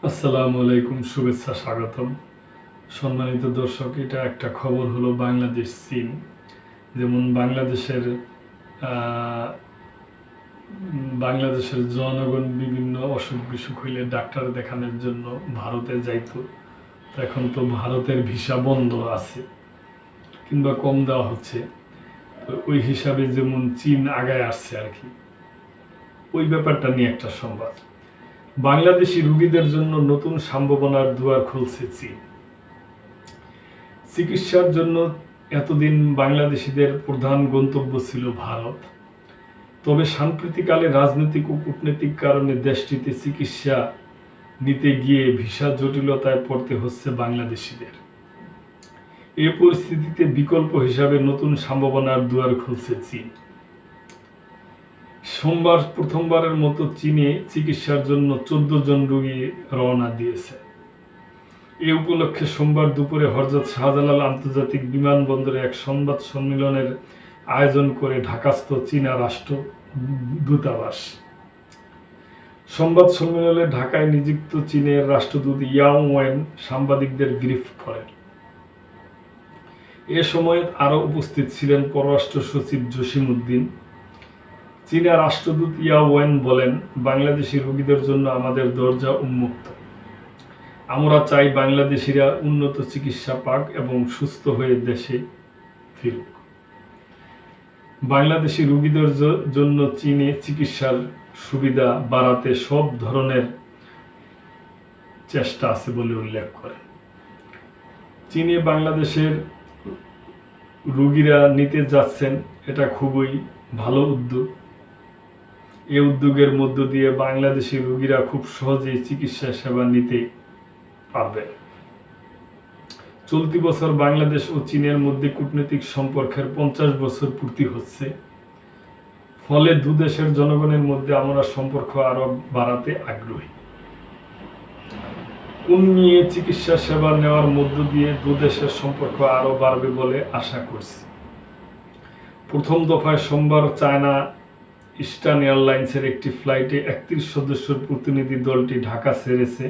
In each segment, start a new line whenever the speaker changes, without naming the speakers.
আসসালামু আলাইকুম, শুভেচ্ছা, স্বাগতম। সম্মানিত দর্শক, এটা একটা খবর হলো বাংলাদেশ চীন। যেমন বাংলাদেশের জনগণ বিভিন্ন অসুখ বিসুখ হইলে ডাক্তার দেখানোর জন্য ভারতে যাইতো। এখন তো ভারতের ভিসা বন্ধ আছে কিংবা কম দেওয়া হচ্ছে। তো ওই হিসাবে যেমন চীন আগায় আসছে আর কি, ওই ব্যাপারটা নিয়ে একটা সংবাদ। বাংলাদেশি রোগীদের জন্য নতুন সম্ভাবনার দুয়ার খুলছে চীন। চিকিৎসার জন্য এতদিন বাংলাদেশিদের প্রধান গন্তব্য ছিল ভারত। তবে সাম্প্রতিককালে রাজনৈতিক ও কূটনৈতিক কারণে দেশটিতে চিকিৎসা নিতে গিয়ে ভিসা জটিলতায় পড়তে হচ্ছে বাংলাদেশিদের। এই পরিস্থিতিতে বিকল্প হিসাবে নতুন সম্ভাবনার দুয়ার খুলছে চীন। সোমবার প্রথমবারের মতো চীনে চিকিৎসার জন্য 14 জন রোগী রওনা দিয়েছে। এ উপলক্ষে সোমবার দুপুরে হযরত শাহজালাল আন্তর্জাতিক বিমানবন্দরে এক সংবাদ সম্মেলনের আয়োজন করে ঢাকাস্থ চীনা রাষ্ট্র দূতাবাস। সংবাদ সম্মেলনে ঢাকায় নিযুক্ত চীনের রাষ্ট্রদূত ইয়াও ওয়েন সাংবাদিকদের ব্রিফ করেন। এ সময় আরও উপস্থিত ছিলেন পররাষ্ট্র সচিব জসিম-উদ্দিন। চীনা রাষ্ট্রদূত ইয়াও ওয়েন বলেন, বাংলাদেশি রোগীদের জন্য আমাদের দরজা উন্মুক্ত। আমরা চাই বাংলাদেশিরা উন্নত চিকিৎসা পাক এবং সুস্থ হয়ে দেশে ফিরুক। বাংলাদেশি রোগীদের জন্য চীনে চিকিৎসার সুবিধা বাড়াতে সব ধরনের চেষ্টা আছে বলে উল্লেখ করেন। চীনে বাংলাদেশের রোগীরা নিতে যাচ্ছেন, এটা খুবই ভালো উদ্যোগ। এই উদ্যোগের মধ্য দিয়ে বাংলাদেশি রোগীরা খুব সহজেই চিকিৎসা সেবা নিতে পারবে। চলতি বছর বাংলাদেশ ও চীনের মধ্যে কূটনৈতিক সম্পর্কের 50 বছর পূর্তি হচ্ছে। ফলে দুদেশের জনগণের মধ্যে আমরা সম্পর্ক আরো বাড়াতে আগ্রহী। নিয়ে চিকিৎসা সেবা নেওয়ার মধ্য দিয়ে দুদেশের সম্পর্ক আরো বাড়বে বলে আশা করছি। প্রথম দফায় সোমবার চায়না ইস্টার্ন এয়ারলাইন্সের একটি ফ্লাইটে 31 সদস্যের প্রতিনিধি দলটি ঢাকা ছেড়েছে।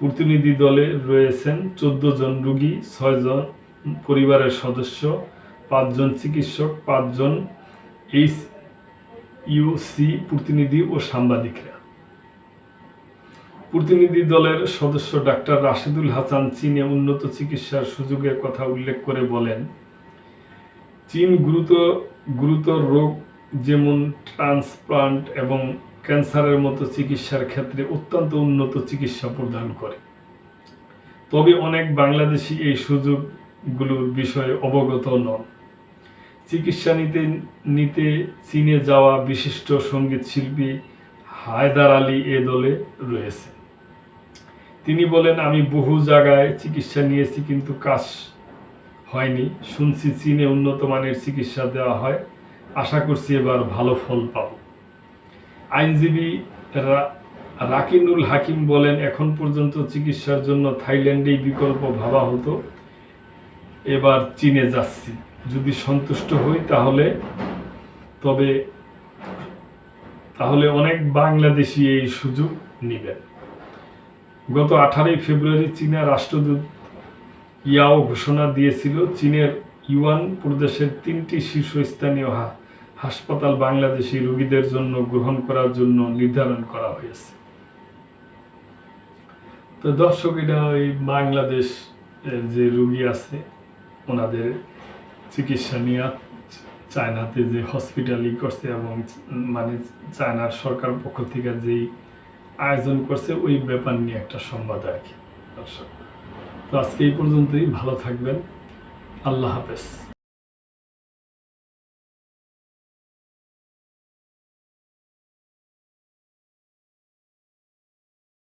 প্রতিনিধি দলে রয়েছেন 14 জন রোগী, 6 জন পরিবারের সদস্য, 5 জন চিকিৎসক, 5 জন এইচইউসি প্রতিনিধি ও সাংবাদিকরা। প্রতিনিধি দলের সদস্য ডাক্তার রাশেদুল হাসান চীনে উন্নত চিকিৎসার সুযোগের কথা উল্লেখ করে বলেন, চীন গুরুতর রোগ যেমন ট্রান্সপ্লান্ট এবং ক্যান্সারের মতো চিকিৎসার ক্ষেত্রে অত্যন্ত উন্নত চিকিৎসা প্রদান করে। তবে অনেক বাংলাদেশি এই সুযোগগুলোর বিষয়ে অবগত নন। চিকিৎসা নিতে চীনে যাওয়া বিশিষ্ট সঙ্গীত শিল্পী হায়দার আলী এ দলে রয়েছে। তিনি বলেন, আমি বহু জায়গায় চিকিৎসা নিয়েছি কিন্তু কাজ হয়নি। শুনছি চীনে উন্নত মানের চিকিৎসা দেওয়া হয়। আশা করছি এবার ভালো ফল পাব। আইনজীবী রাকিনুল হাকিম বলেন, এখন পর্যন্ত চিকিৎসার জন্য থাইল্যান্ডেই বিকল্প ভাবা হতো, এবার চীনে যাচ্ছি। যদি সন্তুষ্ট হই তাহলে অনেক বাংলাদেশি এই সুযোগ নেবেন। গত 18 ফেব্রুয়ারি চীনা রাষ্ট্রদূত ইয়াও ঘোষণা দিয়েছিল, চীনের ইউয়ান প্রদেশের 3টি শীর্ষস্থানীয় হাসপাতাল বাংলাদেশি রোগীদের জন্য গ্রহণ করার জন্য নির্ধারণ করা হয়েছে। তো দর্শক, এটা ওই বাংলাদেশ যে রোগী আছে ওনাদের চিকিৎসা নিয়ে চায়নাতে যে হসপিটালই করছে এবং মানে চায়নার সরকার পক্ষ থেকে যেই আয়োজন করছে ওই ব্যাপার নিয়ে একটা সংবাদ আর কি। দর্শক, তো আজকে এই পর্যন্তই। ভালো থাকবেন। আল্লাহ হাফেজ।